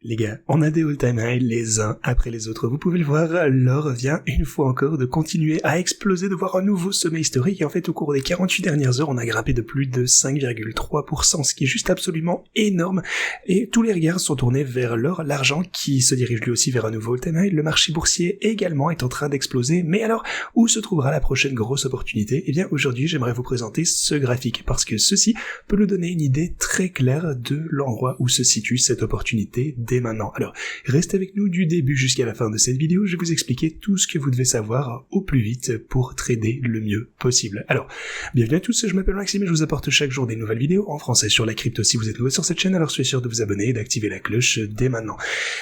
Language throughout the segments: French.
Les gars, on a des all-time highs les uns après les autres. Vous pouvez le voir, l'or vient une fois encore de continuer à exploser, de voir un nouveau sommet historique. Et en fait, au cours des 48 dernières heures, on a grimpé de plus de 5,3%, ce qui est juste absolument énorme. Et tous les regards sont tournés vers l'or, l'argent qui se dirige lui aussi vers un nouveau all-time high. Le marché boursier également est en train d'exploser. Mais alors, où se trouvera la prochaine grosse opportunité? Eh bien, aujourd'hui, j'aimerais vous présenter ce graphique parce que ceci peut nous donner une idée très claire de l'endroit où se situe cette opportunité dès maintenant. Alors, restez avec nous du début jusqu'à la fin de cette vidéo, je vais vous expliquer tout ce que vous devez savoir au plus vite pour trader le mieux possible. Alors, bienvenue à tous, je m'appelle Maxime et je vous apporte chaque jour des nouvelles vidéos en français sur la crypto. Si vous êtes nouveau sur cette chaîne, alors soyez sûr de vous abonner et d'activer la cloche dès maintenant.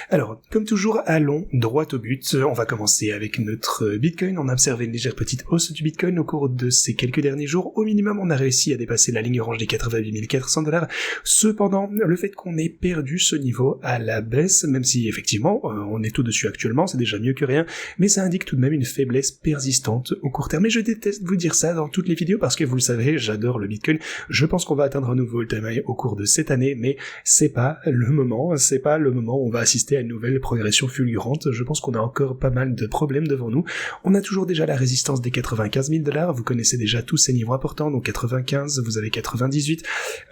Alors, comme toujours, allons droit au but. On va commencer avec notre Bitcoin. On a observé une légère petite hausse du Bitcoin au cours de ces quelques derniers jours. Au minimum, on a réussi à dépasser la ligne orange des 88 400$. Cependant, le fait qu'on ait perdu ce niveau à la baisse, même si effectivement on est tout dessus actuellement, c'est déjà mieux que rien, mais ça indique tout de même une faiblesse persistante au court terme. Et je déteste vous dire ça dans toutes les vidéos parce que vous le savez, j'adore le Bitcoin. Je pense qu'on va atteindre un nouveau all-time high au cours de cette année, mais c'est pas le moment où on va assister à une nouvelle progression fulgurante. Je pense qu'on a encore pas mal de problèmes devant nous. On a toujours déjà la résistance des 95 000$, vous connaissez déjà tous ces niveaux importants, donc 95, vous avez 98,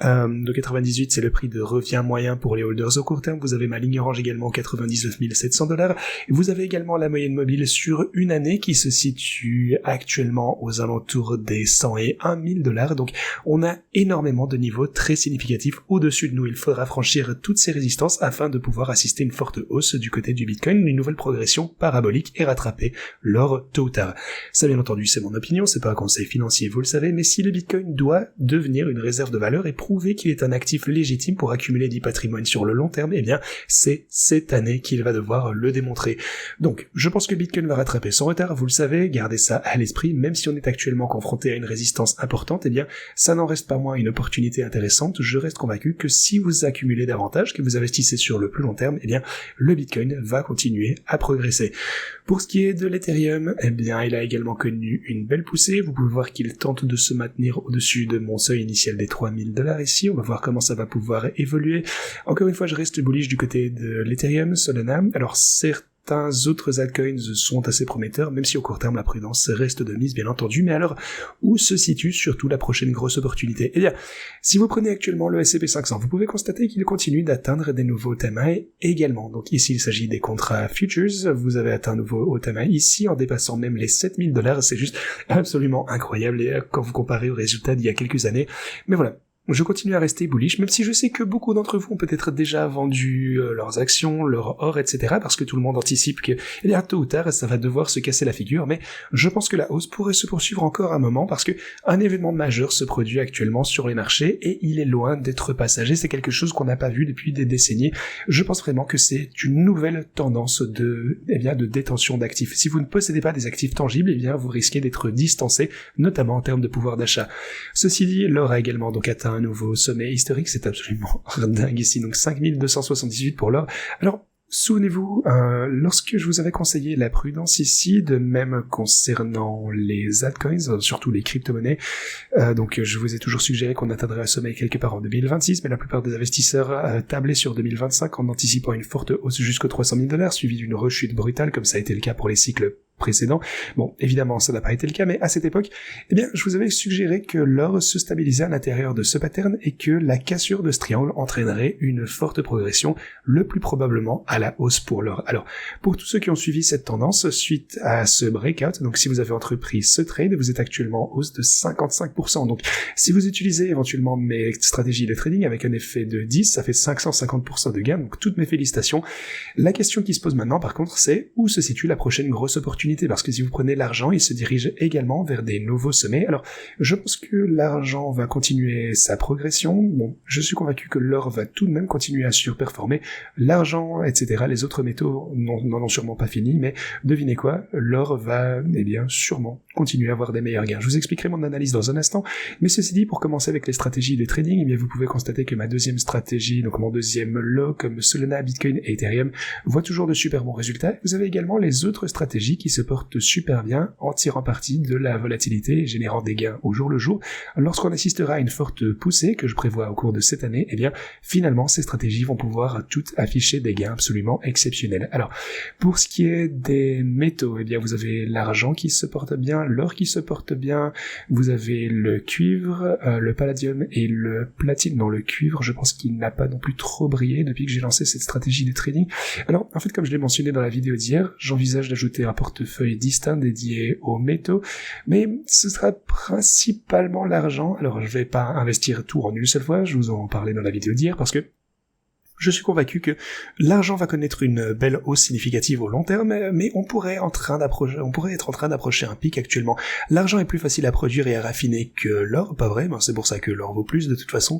de 98 c'est le prix de revient moyen pour les holders au court terme, vous avez ma ligne orange également 99 700$, et vous avez également la moyenne mobile sur une année qui se situe actuellement aux alentours des 101 000$, donc on a énormément de niveaux très significatifs au-dessus de nous. Il faudra franchir toutes ces résistances afin de pouvoir assister à une forte hausse du côté du Bitcoin, une nouvelle progression parabolique et rattraper l'or tôt ou tard. Ça bien entendu c'est mon opinion, c'est pas un conseil financier, vous le savez, mais si le Bitcoin doit devenir une réserve de valeur et prouver qu'il est un actif légitime pour accumuler du patrimoine sur le long terme, eh bien c'est cette année qu'il va devoir le démontrer. Donc je pense que Bitcoin va rattraper son retard, vous le savez, gardez ça à l'esprit, même si on est actuellement confronté à une résistance importante, eh bien ça n'en reste pas moins une opportunité intéressante. Je reste convaincu que si vous accumulez davantage, que vous investissez sur le plus long terme, eh bien le Bitcoin va continuer à progresser. Pour ce qui est de l'Ethereum, eh bien il a également connu une belle poussée, vous pouvez voir qu'il tente de se maintenir au-dessus de mon seuil initial des 3000$ ici, on va voir comment ça va pouvoir évoluer. Encore une fois, je reste bullish du côté de l'Ethereum, Solana. Alors certains autres altcoins sont assez prometteurs, même si au court terme la prudence reste de mise bien entendu. Mais alors, où se situe surtout la prochaine grosse opportunité? Eh bien, si vous prenez actuellement le S&P 500, vous pouvez constater qu'il continue d'atteindre des nouveaux all-time highs également. Donc ici, il s'agit des contrats futures, vous avez atteint un nouveau all-time high ici en dépassant même les 7000$, c'est juste absolument incroyable et quand vous comparez aux résultats d'il y a quelques années. Mais voilà. Je continue à rester bullish, même si je sais que beaucoup d'entre vous ont peut-être déjà vendu leurs actions, leur or, etc., parce que tout le monde anticipe que, eh bien, tôt ou tard, ça va devoir se casser la figure, mais je pense que la hausse pourrait se poursuivre encore un moment, parce que un événement majeur se produit actuellement sur les marchés, et il est loin d'être passager, c'est quelque chose qu'on n'a pas vu depuis des décennies. Je pense vraiment que c'est une nouvelle tendance de détention d'actifs. Si vous ne possédez pas des actifs tangibles, eh bien, vous risquez d'être distancé, notamment en termes de pouvoir d'achat. Ceci dit, l'or a également donc atteint un nouveau sommet historique, c'est absolument dingue ici, donc 5278 pour l'or. Alors, souvenez-vous, lorsque je vous avais conseillé la prudence ici, de même concernant les altcoins, surtout les crypto-monnaies, donc je vous ai toujours suggéré qu'on atteindrait un sommet quelque part en 2026, mais la plupart des investisseurs tablaient sur 2025 en anticipant une forte hausse jusqu'aux 300 000$, suivie d'une rechute brutale, comme ça a été le cas pour les cycles précédent. Bon, évidemment, ça n'a pas été le cas, mais à cette époque, eh bien, je vous avais suggéré que l'or se stabilisait à l'intérieur de ce pattern et que la cassure de ce triangle entraînerait une forte progression, le plus probablement à la hausse pour l'or. Alors, pour tous ceux qui ont suivi cette tendance, suite à ce breakout, donc si vous avez entrepris ce trade, vous êtes actuellement en hausse de 55%. Donc, si vous utilisez éventuellement mes stratégies de trading avec un effet de 10, ça fait 550% de gain, donc toutes mes félicitations. La question qui se pose maintenant, par contre, c'est où se situe la prochaine grosse opportunité? Parce que si vous prenez l'argent, il se dirige également vers des nouveaux sommets. Alors, je pense que l'argent va continuer sa progression. Bon, je suis convaincu que l'or va tout de même continuer à surperformer. L'argent, etc., les autres métaux n'en ont sûrement pas fini, mais devinez quoi, l'or va, eh bien, sûrement continuer à avoir des meilleurs gains. Je vous expliquerai mon analyse dans un instant, mais ceci dit, pour commencer avec les stratégies de trading, eh bien, vous pouvez constater que ma deuxième stratégie, donc mon deuxième lot, comme Solana, Bitcoin et Ethereum, voit toujours de super bons résultats. Vous avez également les autres stratégies qui se porte super bien en tirant parti de la volatilité et générant des gains au jour le jour. Lorsqu'on assistera à une forte poussée que je prévois au cours de cette année, eh bien, finalement, ces stratégies vont pouvoir toutes afficher des gains absolument exceptionnels. Alors, pour ce qui est des métaux, eh bien, vous avez l'argent qui se porte bien, l'or qui se porte bien, vous avez le cuivre, le palladium et le platine. Non, le cuivre, je pense qu'il n'a pas non plus trop brillé depuis que j'ai lancé cette stratégie de trading. Alors, en fait, comme je l'ai mentionné dans la vidéo d'hier, j'envisage d'ajouter un portefeuille distinct dédié aux métaux, mais ce sera principalement l'argent. Alors, je vais pas investir tout en une seule fois, je vous en parlais dans la vidéo d'hier, parce que je suis convaincu que l'argent va connaître une belle hausse significative au long terme, mais on pourrait être en train d'approcher un pic actuellement. L'argent est plus facile à produire et à raffiner que l'or, pas vrai, ben c'est pour ça que l'or vaut plus de toute façon.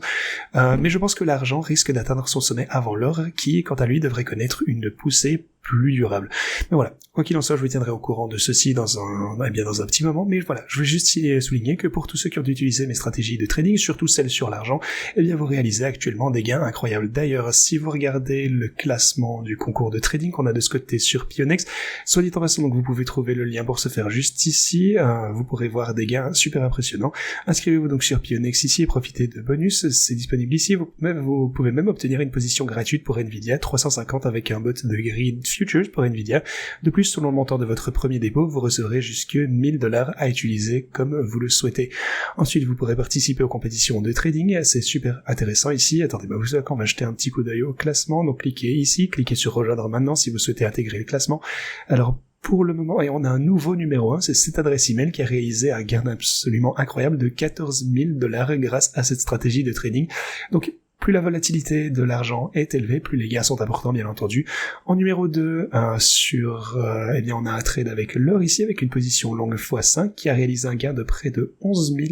Mais je pense que l'argent risque d'atteindre son sommet avant l'or, qui, quant à lui, devrait connaître une poussée plus durable. Mais voilà, quoi qu'il en soit, je vous tiendrai au courant de ceci dans un petit moment, mais voilà, je veux juste souligner que pour tous ceux qui ont utilisé mes stratégies de trading, surtout celles sur l'argent, eh bien vous réalisez actuellement des gains incroyables. D'ailleurs, si vous regardez le classement du concours de trading qu'on a de ce côté sur Pionex, soit dit en passant, donc vous pouvez trouver le lien pour se faire juste ici, vous pourrez voir des gains super impressionnants. Inscrivez-vous donc sur Pionex ici et profitez de bonus, c'est disponible ici, vous pouvez même obtenir une position gratuite pour Nvidia 350 avec un bot de Grid Futures pour Nvidia. De plus, selon le montant de votre premier dépôt, vous recevrez jusque $1000 à utiliser comme vous le souhaitez. Ensuite, vous pourrez participer aux compétitions de trading, c'est super intéressant ici. Attendez, vous savez quand on va jeter un petit coup d'œil au classement, donc cliquez ici, cliquez sur rejoindre maintenant si vous souhaitez intégrer le classement. Alors, pour le moment, et on a un nouveau numéro 1, c'est cette adresse email qui a réalisé un gain absolument incroyable de $14 000 grâce à cette stratégie de trading. Donc, plus la volatilité de l'argent est élevée, plus les gains sont importants, bien entendu. En numéro 2, eh bien, on a un trade avec l'or ici, avec une position longue x5, qui a réalisé un gain de près de 11 000.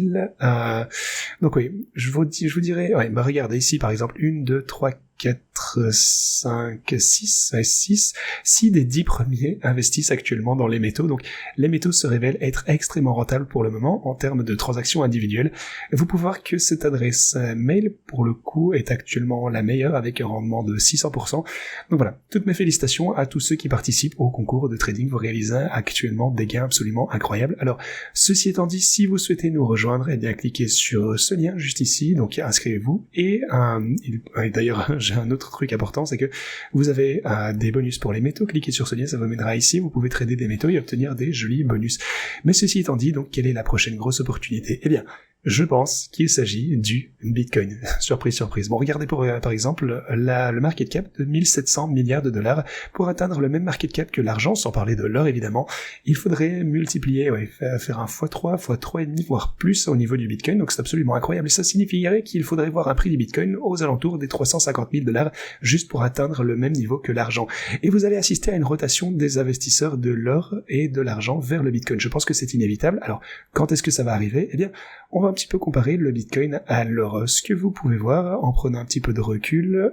Donc oui, je vous dirais, ouais, bah regardez ici, par exemple, 1, 2, 3, 4, 5, 6 des 10 premiers investissent actuellement dans les métaux. Donc les métaux se révèlent être extrêmement rentables pour le moment en termes de transactions individuelles. Vous pouvez voir que cette adresse mail, pour le coup, est actuellement la meilleure avec un rendement de 600%. Donc voilà, toutes mes félicitations à tous ceux qui participent au concours de trading. Vous réalisez actuellement des gains absolument incroyables. Alors, ceci étant dit, si vous souhaitez nous rejoindre, eh bien cliquez sur ce lien juste ici, donc inscrivez-vous. Et d'ailleurs, j'ai un autre truc important, c'est que vous avez des bonus pour les métaux, cliquez sur ce lien, ça vous mènera ici, vous pouvez trader des métaux et obtenir des jolis bonus. Mais ceci étant dit, donc quelle est la prochaine grosse opportunité ? Eh bien, je pense qu'il s'agit du Bitcoin. Surprise, surprise. Bon, regardez par exemple le market cap de 1700 milliards de dollars. Pour atteindre le même market cap que l'argent, sans parler de l'or évidemment, il faudrait multiplier, faire un x3, x3,5, voire plus au niveau du Bitcoin, donc c'est absolument incroyable. Et ça signifierait qu'il faudrait voir un prix du Bitcoin aux alentours des 350 000 dollars juste pour atteindre le même niveau que l'argent. Et vous allez assister à une rotation des investisseurs de l'or et de l'argent vers le Bitcoin. Je pense que c'est inévitable. Alors, quand est-ce que ça va arriver ? Eh bien, on va un petit peu comparer le Bitcoin à l'or. Ce que vous pouvez voir en prenant un petit peu de recul,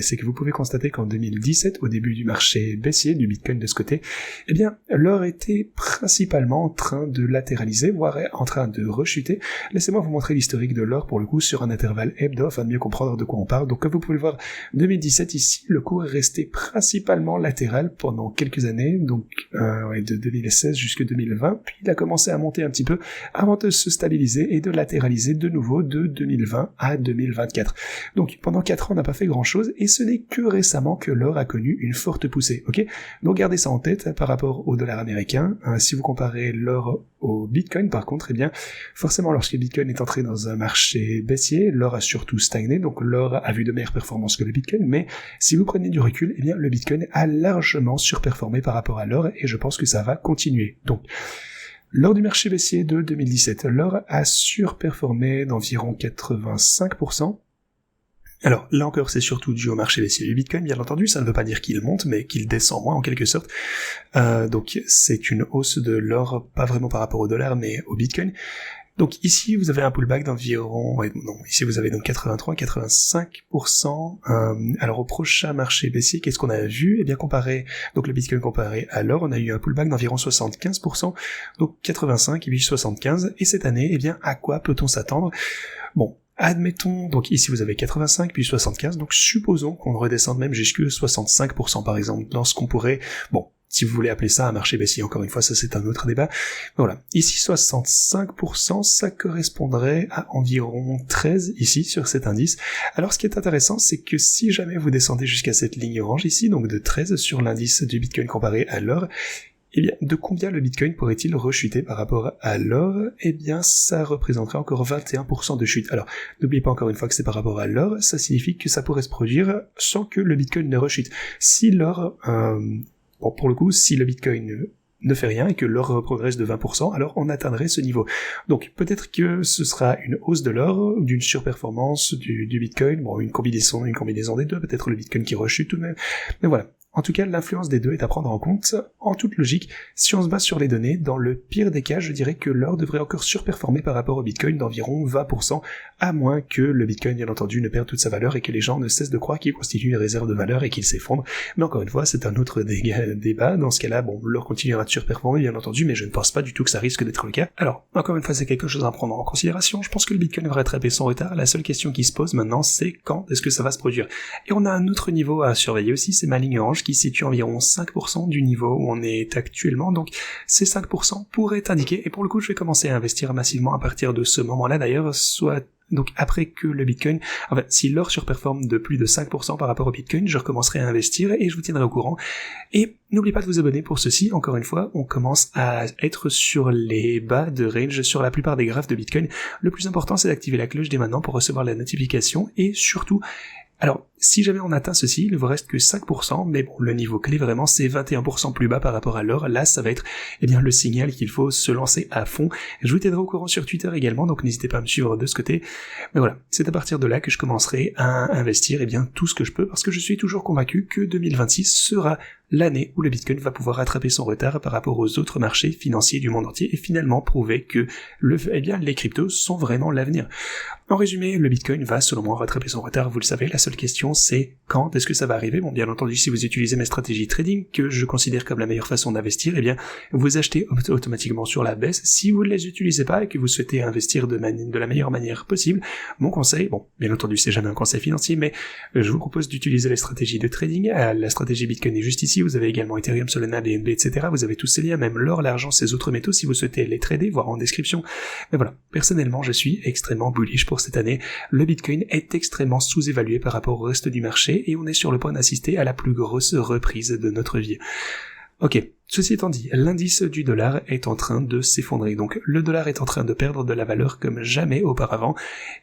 c'est que vous pouvez constater qu'en 2017, au début du marché baissier du Bitcoin de ce côté, eh bien, l'or était principalement en train de latéraliser, voire en train de rechuter. Laissez-moi vous montrer l'historique de l'or, pour le coup, sur un intervalle hebdo, afin de mieux comprendre de quoi on parle. Donc, comme vous pouvez le voir, 2017 ici, le cours est resté principalement latéral pendant quelques années, donc de 2016 jusqu'à 2020, puis il a commencé à monter un petit peu avant de se stabiliser et de latéraliser de nouveau de 2020 à 2024. Donc pendant 4 ans on n'a pas fait grand chose et ce n'est que récemment que l'or a connu une forte poussée, ok ? Donc gardez ça en tête par rapport au dollar américain. Si vous comparez l'or au Bitcoin par contre, eh bien forcément lorsque le Bitcoin est entré dans un marché baissier, l'or a surtout stagné, donc l'or a vu de meilleures performances que le Bitcoin, mais si vous prenez du recul, eh bien le Bitcoin a largement surperformé par rapport à l'or et je pense que ça va continuer. Donc lors du marché baissier de 2017, l'or a surperformé d'environ 85%. Alors, là encore, c'est surtout dû au marché baissier du Bitcoin, bien entendu, ça ne veut pas dire qu'il monte, mais qu'il descend moins, en quelque sorte. Donc, c'est une hausse de l'or, pas vraiment par rapport au dollar, mais au Bitcoin. Donc ici, vous avez un pullback d'environ, ici vous avez donc 83-85%. Alors au prochain marché baissier, qu'est-ce qu'on a vu ? Eh bien comparé, donc le Bitcoin comparé à l'or, on a eu un pullback d'environ 75%, donc 85 et puis 75. Et cette année, eh bien à quoi peut-on s'attendre ? Bon, admettons, donc ici vous avez 85 puis 75, donc supposons qu'on redescende même jusqu'à 65% par exemple, dans ce qu'on pourrait, si vous voulez appeler ça un marché baissier, encore une fois, ça c'est un autre débat. Voilà. Ici, 65%, ça correspondrait à environ 13 ici sur cet indice. Alors, ce qui est intéressant, c'est que si jamais vous descendez jusqu'à cette ligne orange ici, donc de 13 sur l'indice du Bitcoin comparé à l'or, eh bien, de combien le Bitcoin pourrait-il rechuter par rapport à l'or? Eh bien, ça représenterait encore 21% de chute. Alors, n'oubliez pas encore une fois que c'est par rapport à l'or, ça signifie que ça pourrait se produire sans que le Bitcoin ne rechute. Si l'or, bon, pour le coup, si le Bitcoin ne fait rien et que l'or progresse de 20%, alors on atteindrait ce niveau. Donc, peut-être que ce sera une hausse de l'or, d'une surperformance du Bitcoin, bon, une combinaison des deux, peut-être le Bitcoin qui rechute tout de même, mais voilà. En tout cas, l'influence des deux est à prendre en compte. En toute logique, si on se base sur les données, dans le pire des cas, je dirais que l'or devrait encore surperformer par rapport au Bitcoin d'environ 20%, à moins que le Bitcoin, bien entendu, ne perde toute sa valeur et que les gens ne cessent de croire qu'il constitue une réserve de valeur et qu'il s'effondre. Mais encore une fois, c'est un autre débat. Dans ce cas-là, bon, l'or continuera de surperformer, bien entendu, mais je ne pense pas du tout que ça risque d'être le cas. Alors, encore une fois, c'est quelque chose à prendre en considération. Je pense que le Bitcoin va rattraper son retard. La seule question qui se pose maintenant, c'est quand est-ce que ça va se produire. Et on a un autre niveau à surveiller aussi, c'est ma ligne orange, qui situe environ 5% du niveau où on est actuellement, donc ces 5% pourraient indiquer, et pour le coup je vais commencer à investir massivement à partir de ce moment-là d'ailleurs, soit donc après que le Bitcoin, enfin si l'or surperforme de plus de 5% par rapport au Bitcoin, je recommencerai à investir et je vous tiendrai au courant. Et n'oubliez pas de vous abonner pour ceci, encore une fois, on commence à être sur les bas de range sur la plupart des graphes de Bitcoin. Le plus important c'est d'activer la cloche dès maintenant pour recevoir la notification et surtout, alors, si jamais on atteint ceci, il ne vous reste que 5%, mais bon, le niveau clé vraiment, c'est 21% plus bas par rapport à l'or. Là, ça va être, eh bien, le signal qu'il faut se lancer à fond. Je vous tiendrai au courant sur Twitter également, donc n'hésitez pas à me suivre de ce côté. Mais voilà, c'est à partir de là que je commencerai à investir, eh bien, tout ce que je peux, parce que je suis toujours convaincu que 2026 sera l'année où le Bitcoin va pouvoir rattraper son retard par rapport aux autres marchés financiers du monde entier et finalement prouver que les cryptos sont vraiment l'avenir. En résumé, le Bitcoin va selon moi rattraper son retard, vous le savez, la seule question c'est quand est-ce que ça va arriver. Bon, bien entendu, si vous utilisez mes stratégies trading, que je considère comme la meilleure façon d'investir, eh bien, vous achetez automatiquement sur la baisse. Si vous ne les utilisez pas et que vous souhaitez investir de la meilleure manière possible, mon conseil, bon, bien entendu, c'est jamais un conseil financier, mais je vous propose d'utiliser les stratégies de trading. La stratégie Bitcoin est juste ici, vous avez également Ethereum, Solana, BNB, etc. Vous avez tous ces liens, même l'or, l'argent, ces autres métaux, si vous souhaitez les trader, voir en description. Mais voilà, personnellement, je suis extrêmement bullish pour cette année. Le Bitcoin est extrêmement sous-évalué par rapport au reste du marché et on est sur le point d'assister à la plus grosse reprise de notre vie. Ok, ceci étant dit, l'indice du dollar est en train de s'effondrer, donc le dollar est en train de perdre de la valeur comme jamais auparavant.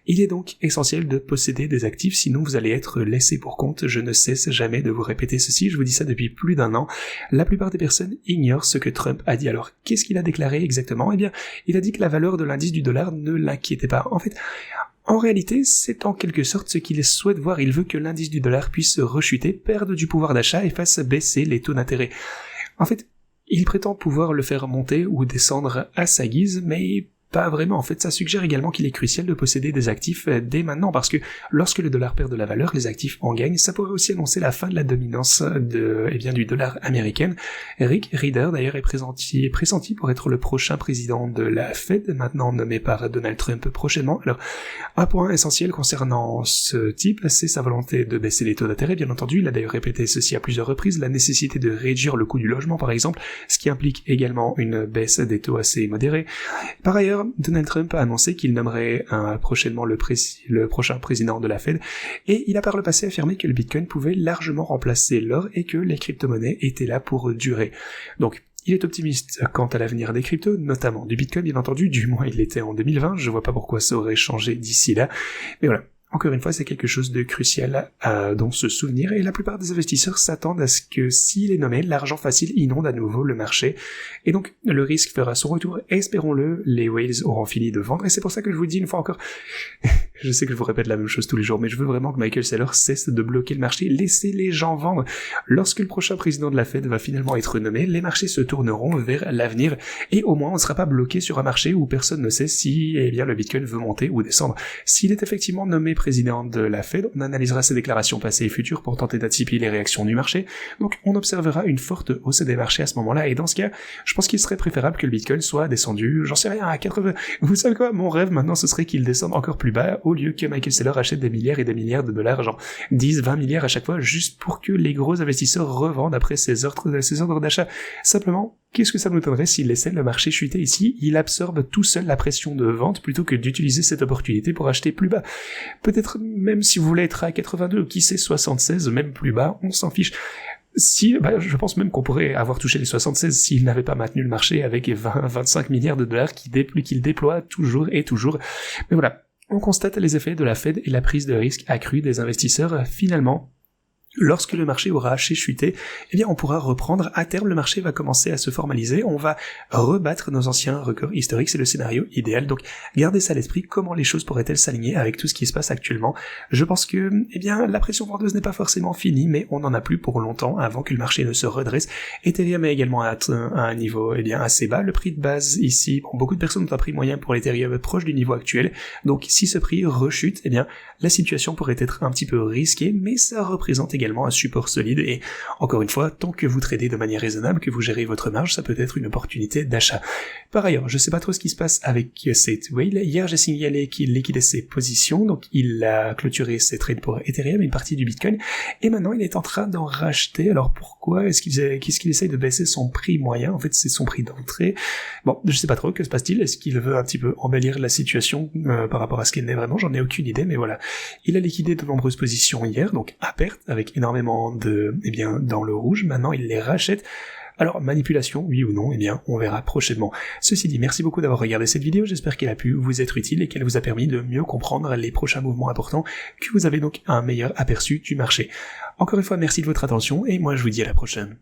Il est donc essentiel de posséder des actifs, sinon vous allez être laissé pour compte. Je ne cesse jamais de vous répéter ceci, je vous dis ça depuis plus d'1 an. La plupart des personnes ignorent ce que Trump a dit. Alors, qu'est-ce qu'il a déclaré exactement? Eh bien, il a dit que la valeur de l'indice du dollar ne l'inquiétait pas. En fait, en réalité, c'est en quelque sorte ce qu'il souhaite voir. Il veut que l'indice du dollar puisse rechuter, perdre du pouvoir d'achat et fasse baisser les taux d'intérêt. En fait, il prétend pouvoir le faire monter ou descendre à sa guise, mais pas vraiment. En fait, ça suggère également qu'il est crucial de posséder des actifs dès maintenant, parce que lorsque le dollar perd de la valeur, les actifs en gagnent. Ça pourrait aussi annoncer la fin de la dominance du dollar américain. Rick Rieder, d'ailleurs, est pressenti pour être le prochain président de la Fed, maintenant nommé par Donald Trump prochainement. Alors, un point essentiel concernant ce type, c'est sa volonté de baisser les taux d'intérêt, bien entendu. Il a d'ailleurs répété ceci à plusieurs reprises, la nécessité de réduire le coût du logement, par exemple, ce qui implique également une baisse des taux assez modérés. Par ailleurs, Donald Trump a annoncé qu'il nommerait prochainement le prochain président de la Fed, et il a par le passé affirmé que le Bitcoin pouvait largement remplacer l'or et que les crypto-monnaies étaient là pour durer. Donc, il est optimiste quant à l'avenir des cryptos, notamment du Bitcoin bien entendu, du moins il l'était en 2020, je vois pas pourquoi ça aurait changé d'ici là, mais voilà. Encore une fois, c'est quelque chose de crucial dont se souvenir, et la plupart des investisseurs s'attendent à ce que s'il est nommé, l'argent facile inonde à nouveau le marché, et donc le risque fera son retour, espérons-le, les whales auront fini de vendre, et c'est pour ça que je vous dis une fois encore, je sais que je vous répète la même chose tous les jours, mais je veux vraiment que Michael Saylor cesse de bloquer le marché, laissez les gens vendre. Lorsque le prochain président de la Fed va finalement être nommé, les marchés se tourneront vers l'avenir, et au moins on ne sera pas bloqué sur un marché où personne ne sait si le Bitcoin veut monter ou descendre. S'il est effectivement nommé président de la Fed, on analysera ses déclarations passées et futures pour tenter d'anticiper les réactions du marché, donc on observera une forte hausse des marchés à ce moment-là, et dans ce cas, je pense qu'il serait préférable que le Bitcoin soit descendu, j'en sais rien, à 80... Vous savez quoi, mon rêve maintenant ce serait qu'il descende encore plus bas, au lieu que Michael Saylor achète des milliards et des milliards de dollars, genre 10, 20 milliards à chaque fois, juste pour que les gros investisseurs revendent après ces ordres d'achat. Simplement, qu'est-ce que ça nous donnerait s'il laissait le marché chuter ici? Il absorbe tout seul la pression de vente plutôt que d'utiliser cette opportunité pour acheter plus bas. Peut-être même si vous voulez être à 82, qui sait 76, même plus bas, on s'en fiche. Je pense même qu'on pourrait avoir touché les 76 s'il n'avait pas maintenu le marché avec 20-25 milliards de dollars qu'il déploie toujours et toujours. Mais voilà, on constate les effets de la Fed et la prise de risque accrue des investisseurs. Finalement, lorsque le marché aura chuté, eh bien on pourra reprendre. À terme, le marché va commencer à se formaliser, on va rebattre nos anciens records historiques, c'est le scénario idéal. Donc gardez ça à l'esprit, comment les choses pourraient-elles s'aligner avec tout ce qui se passe actuellement. Je pense que la pression vendeuse n'est pas forcément finie, mais on n'en a plus pour longtemps avant que le marché ne se redresse. Ethereum est également à un niveau assez bas. Le prix de base ici, beaucoup de personnes ont un prix moyen pour l'Ethereum proche du niveau actuel. Donc si ce prix rechute, la situation pourrait être un petit peu risquée, mais ça représente également un support solide, et encore une fois, tant que vous tradez de manière raisonnable, que vous gérez votre marge, ça peut être une opportunité d'achat. Par ailleurs, je sais pas trop ce qui se passe avec cette whale. Hier, j'ai signalé qu'il liquidait ses positions, donc il a clôturé ses trades pour Ethereum, une partie du Bitcoin, et maintenant il est en train d'en racheter. Alors pourquoi qu'est-ce qu'il essaye de baisser son prix moyen? En fait, c'est son prix d'entrée. Bon, je sais pas trop, que se passe-t-il? Est-ce qu'il veut un petit peu embellir la situation par rapport à ce qu'elle n'est vraiment? J'en ai aucune idée, mais voilà. Il a liquidé de nombreuses positions hier, donc à perte, avec énormément dans le rouge. Maintenant, il les rachète. Alors, manipulation, oui ou non, on verra prochainement. Ceci dit, merci beaucoup d'avoir regardé cette vidéo, j'espère qu'elle a pu vous être utile et qu'elle vous a permis de mieux comprendre les prochains mouvements importants, que vous avez donc un meilleur aperçu du marché. Encore une fois, merci de votre attention, et moi je vous dis à la prochaine.